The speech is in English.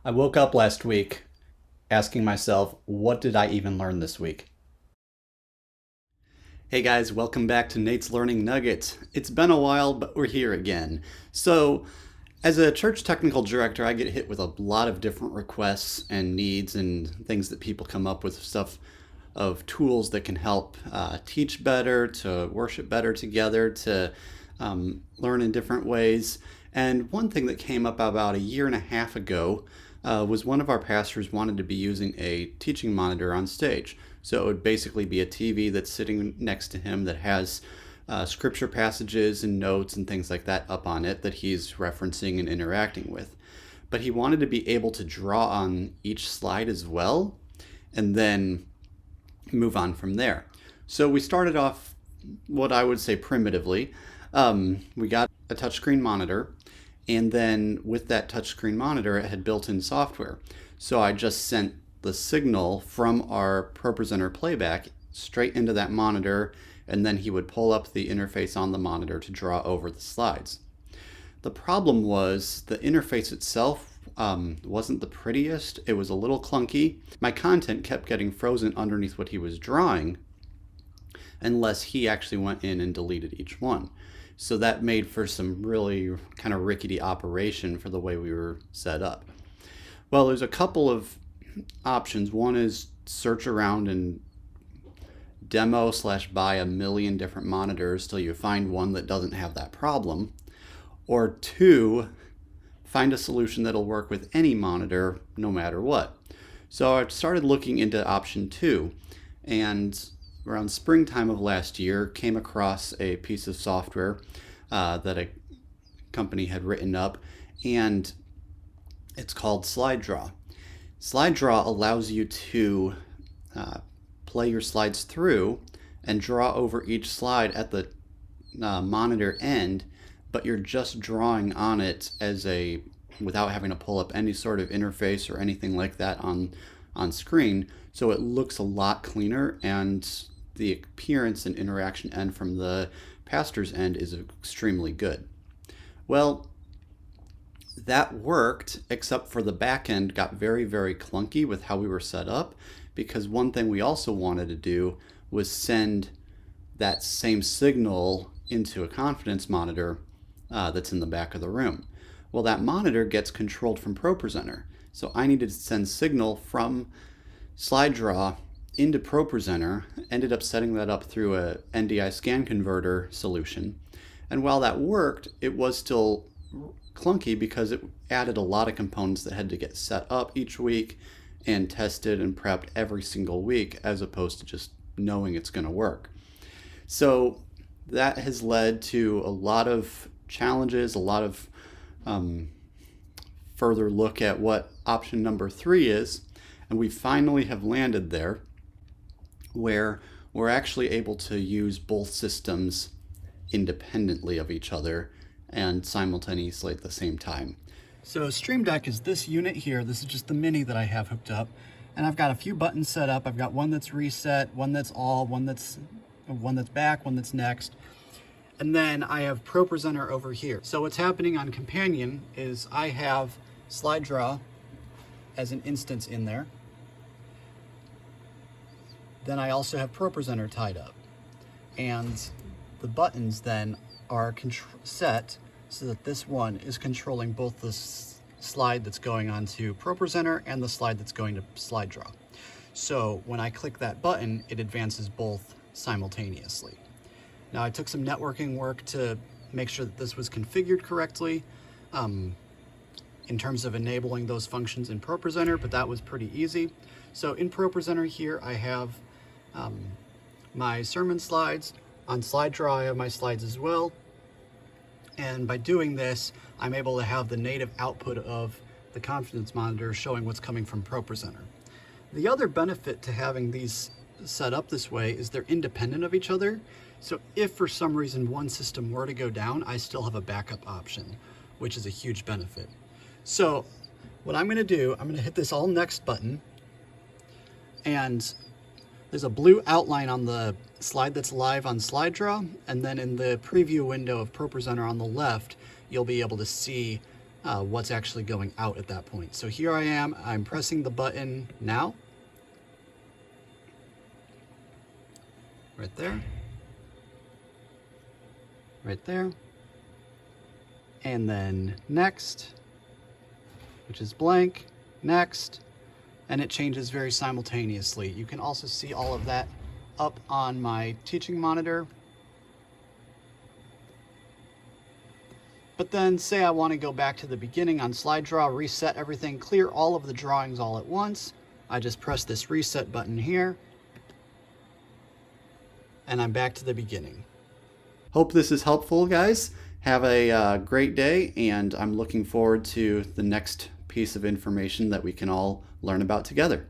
I woke up last week asking myself, what did I even learn this week? Hey guys, welcome back to Nate's Learning Nuggets. It's been a while, but we're here again. So, as a church technical director, I get hit with a lot of different requests and needs and things that people come up with, stuff of tools that can help teach better, to worship better together, to learn in different ways. And one thing that came up about a year and a half ago was one of our pastors wanted to be using a teaching monitor on stage. So it would basically be a TV that's sitting next to him that has scripture passages and notes and things like that up on it that he's referencing and interacting with. But he wanted to be able to draw on each slide as well and then move on from there. So we started off what I would say primitively. We got a touchscreen monitor, and then with that touchscreen monitor, it had built-in software. So I just sent the signal from our ProPresenter playback straight into that monitor, and then he would pull up the interface on the monitor to draw over the slides. The problem was the interface itself wasn't the prettiest. It was a little clunky. My content kept getting frozen underneath what he was drawing unless he actually went in and deleted each one. So that made for some really kind of rickety operation for the way we were set up. Well, there's a couple of options. One is search around and demo/buy a million different monitors till you find one that doesn't have that problem. Or two, find a solution that'll work with any monitor no matter what. So I started looking into option two, and around springtime of last year came across a piece of software that a company had written up, and it's called SlideDraw. SlideDraw allows you to play your slides through and draw over each slide at the monitor end, but you're just drawing on it without having to pull up any sort of interface or anything like that on screen. So it looks a lot cleaner, and the appearance and interaction end from the pastor's end is extremely good. Well, that worked, except for the back end got very, very clunky with how we were set up, because one thing we also wanted to do was send that same signal into a confidence monitor that's in the back of the room. Well, that monitor gets controlled from ProPresenter. So I needed to send signal from SlideDraw into ProPresenter, ended up setting that up through a NDI scan converter solution. And while that worked, it was still clunky because it added a lot of components that had to get set up each week and tested and prepped every single week, as opposed to just knowing it's going to work. So that has led to a lot of challenges, a lot of further look at what option number 3 is, and we finally have landed there, where we're actually able to use both systems independently of each other and simultaneously at the same time. So Stream Deck is this unit here. This is just the mini that I have hooked up, and I've got a few buttons set up. I've got one that's reset, one that's all, one that's back, one that's next. And then I have ProPresenter over here. So what's happening on Companion is I have SlideDraw as an instance in there. Then I also have ProPresenter tied up. And the buttons then are set so that this one is controlling both the slide that's going onto ProPresenter and the slide that's going to SlideDraw. So when I click that button, it advances both simultaneously. Now I took some networking work to make sure that this was configured correctly in terms of enabling those functions in ProPresenter, but that was pretty easy. So in ProPresenter here, I have my sermon slides. On SlideDraw, I have my slides as well. And by doing this, I'm able to have the native output of the confidence monitor showing what's coming from ProPresenter. The other benefit to having these set up this way is they're independent of each other. So if for some reason one system were to go down, I still have a backup option, which is a huge benefit. So what I'm going to do, I'm going to hit this all next button, and there's a blue outline on the slide that's live on SlideDraw, and then in the preview window of ProPresenter on the left, you'll be able to see what's actually going out at that point. So here I am, I'm pressing the button now. Right there. Right there. And then next, which is blank, next, and it changes very simultaneously. You can also see all of that up on my teaching monitor. But then say I want to go back to the beginning on slide draw, reset everything, clear all of the drawings all at once. I just press this reset button here, and I'm back to the beginning. Hope this is helpful, guys. Have a great day, and I'm looking forward to the next piece of information that we can all learn about together.